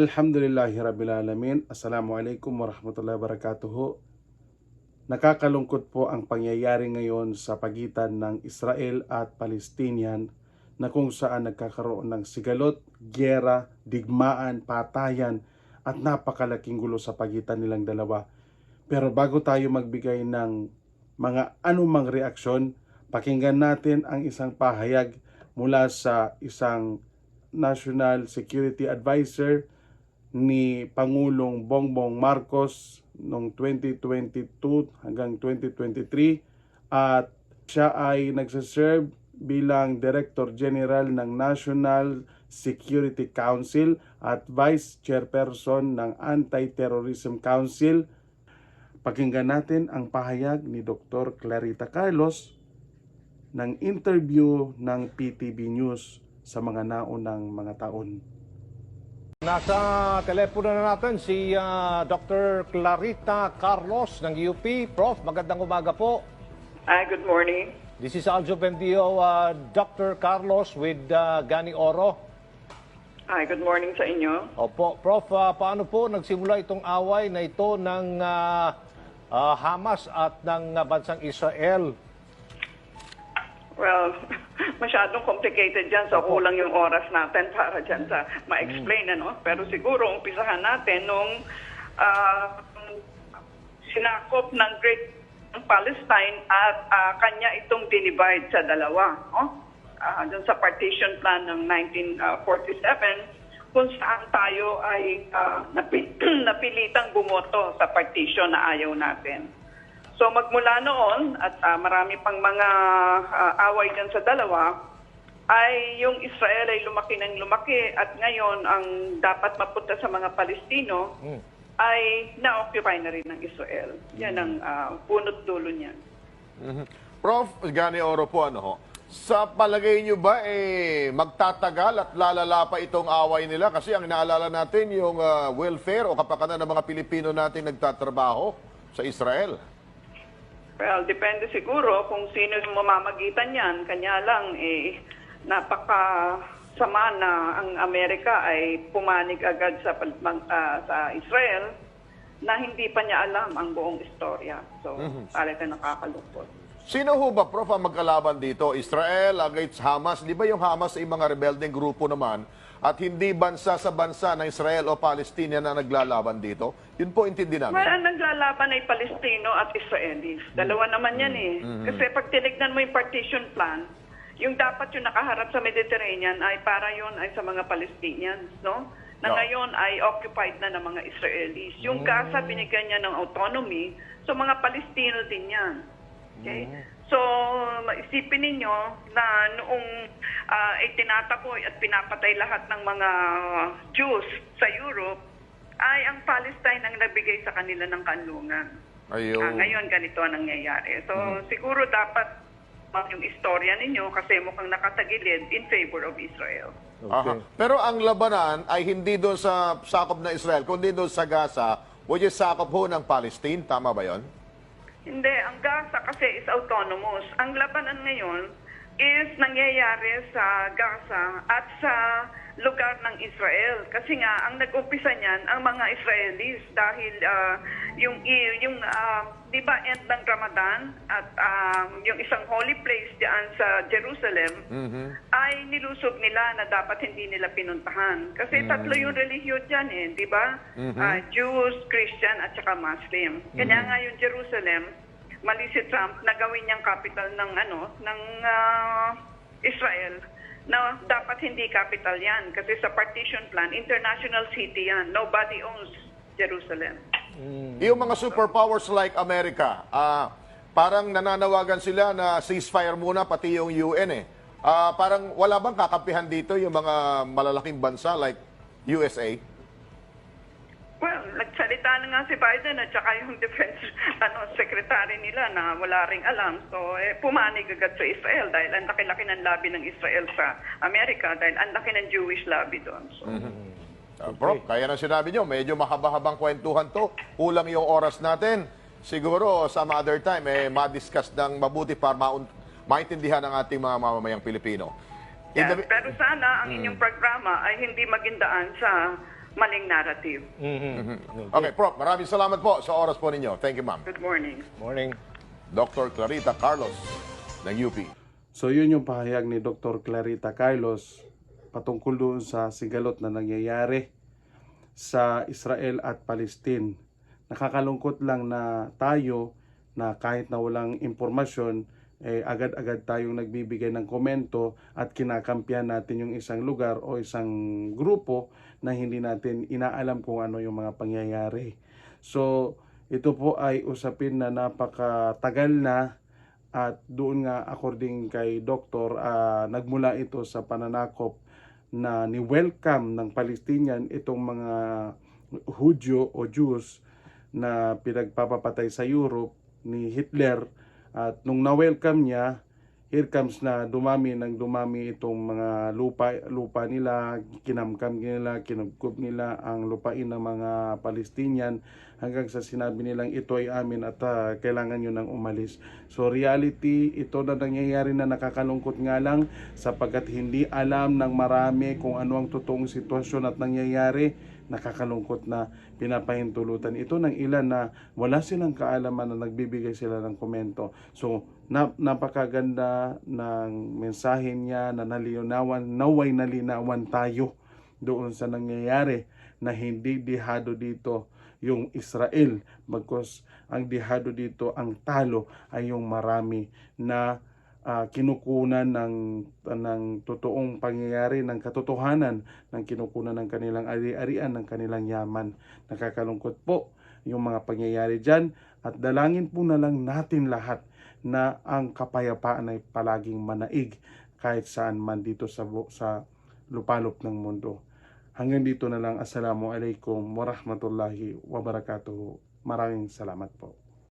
Alhamdulillahirrabbilalamin. Assalamualaikum warahmatullahi wabarakatuh. Nakakalungkot po ang pangyayari ngayon sa pagitan ng Israel at Palestinian na kung saan nagkakaroon ng sigalot, gyera, digmaan, patayan at napakalaking gulo sa pagitan nilang dalawa. Pero bago tayo magbigay ng mga anumang reaksyon, pakinggan natin ang isang pahayag mula sa isang National Security Advisor ni Pangulong Bongbong Marcos noong 2022 hanggang 2023 at siya ay nagsaserve bilang Director General ng National Security Council at Vice Chairperson ng Anti-Terrorism Council. Pakinggan natin ang pahayag ni Dr. Clarita Carlos ng interview ng PTV News sa mga naunang mga taon. Nasa telepono na natin si Dr. Clarita Carlos ng UP. Prof, magandang umaga po. Good morning. This is Aljo Bendio, Dr. Carlos with Gani Oro. Hi, good morning sa inyo. Opo, Prof, paano po nagsimula itong away na ito ng Hamas at ng bansang Israel? Well, masyadong complicated dyan, so kulang yung oras natin para dyan sa ma-explain, ano? Pero siguro, umpisahan natin nung sinakop ng Great Palestine at kanya itong dinivide sa dalawa, no? Dun sa partition plan ng 1947, kung saan tayo ay napilitang bumoto sa partition na ayaw natin. So magmula noon at marami pang mga away dyan sa dalawa, ay yung Israel ay lumaki ng lumaki at ngayon ang dapat mapunta sa mga Palestino ay na-occupy na rin ng Israel. Yan ang punot dulo niyan. Prof, Gani Oro po, ano ho? Sa palagay nyo ba magtatagal at lalala pa itong away nila? Kasi ang inaalala natin yung welfare o kapakanan ng mga Pilipino natin nagtatrabaho sa Israel. Well, depende siguro kung sino yung mamamagitan yan. Kanya lang, napakasama na ang Amerika ay pumanig agad sa Israel na hindi pa niya alam ang buong istorya. So, talaga nakakalungkot. Sino ho ba, Prof, ang magkalaban dito? Israel against Hamas? Di ba yung Hamas ay mga rebelding grupo naman at hindi bansa sa bansa ng Israel o Palestine na naglalaban dito? Yun po intindi namin. Well, ang naglalaban ay Palestino at Israelis. Dalawa naman yan eh. Kasi pag tinignan mo yung partition plan, yung dapat yung nakaharap sa Mediterranean ay para yun ay sa mga Palestinians, no? Na ngayon ay occupied na ng mga Israelis. Yung Gaza, binigyan niya ng autonomy, so mga Palestino din yan. Okay? So, maisipin ninyo na noong itinatakoy at pinapatay lahat ng mga Jews sa Europe, ay ang Palestine ang nagbigay sa kanila ng kanlungan. Ngayon, ganito ang nangyayari. So, siguro dapat yung istorya ninyo kasi mukhang nakatagilid in favor of Israel. Okay. Pero ang labanan ay hindi doon sa sakop ng Israel, kundi doon sa Gaza, which is sakop ho ng Palestine. Tama ba yon? Hindi, ang Gaza kasi is autonomous. Ang labanan ngayon is nangyayari sa Gaza at sa lugar ng Israel. Kasi nga, ang nag-umpisa niyan, ang mga Israelis dahil di ba, end ng Ramadan at yung isang holy place diyan sa Jerusalem ay nilusob nila na dapat hindi nila pinuntahan. Kasi tatlo yung relihiyon dyan di ba? Jews, Christian at saka Muslim. Kanya nga yung Jerusalem, mali si Trump na gawin niyang capital ng Israel na dapat hindi capital yan kasi sa partition plan, international city yan. Nobody owns Jerusalem. Yung mga superpowers like America, parang nananawagan sila na ceasefire muna, pati yung UN parang wala bang kakampihan dito yung mga malalaking bansa like USA? Well, nagsalita na nga si Biden at saka yung defense secretary nila na wala ring alam. So, pumanig agad sa Israel dahil ang laki-laki ng lobby ng Israel sa Amerika dahil ang laki ng Jewish lobby doon. So, Bro, kaya na sinabi nyo, medyo mahaba-habang kwentuhan to. Kulang yung oras natin. Siguro, some other time, ma-discuss ng mabuti para maintindihan ng ating mga mamamayang Pilipino. Pero sana ang inyong programa ay hindi magindaan sa maling narrative. Okay, Prof, maraming salamat po sa oras po ninyo. Thank you, ma'am. Good morning. Morning. Dr. Clarita Carlos ng UP. So yun yung pahayag ni Dr. Clarita Carlos patungkol doon sa sigalot na nangyayari sa Israel at Palestine. Nakakalungkot lang na tayo na kahit na walang impormasyon, agad-agad tayong nagbibigay ng komento at kinakampihan natin yung isang lugar o isang grupo na hindi natin inaalam kung ano yung mga pangyayari. So ito po ay usapin na napakatagal na. At doon nga, according kay Doktor, nagmula ito sa pananakop na ni-welcome ng Palestinian itong mga Hudyo o Jews na pinagpapapatay sa Europe ni Hitler. At nung na-welcome niya, here comes na dumami itong mga lupa nila, kinamkam nila, kinugkob nila ang lupain ng mga Palestinian hanggang sa sinabi nilang ito ay amin at kailangan nyo nang umalis. So reality, ito na nangyayari na nakakalungkot nga lang sapagkat hindi alam ng marami kung ano ang totoong sitwasyon at nangyayari. Nakakalungkot na pinapahintulutan ito ng ilan na wala silang kaalaman na nagbibigay sila ng komento. So napakaganda ng mensahe niya na naway nalinawan tayo doon sa nangyayari na hindi dihado dito yung Israel, bagkus ang dihado dito, ang talo ay yung marami na kinukunan ng totoong pangyayari, ng katotohanan, ng kinukunan ng kanilang ari-arian, ng kanilang yaman. Nakakalungkot po yung mga pangyayari dyan at dalangin po na lang natin lahat na ang kapayapaan ay palaging manaig kahit saan man dito sa lupalop ng mundo. Hanggang dito na lang. Assalamualaikum warahmatullahi wabarakatuh. Maraming salamat po.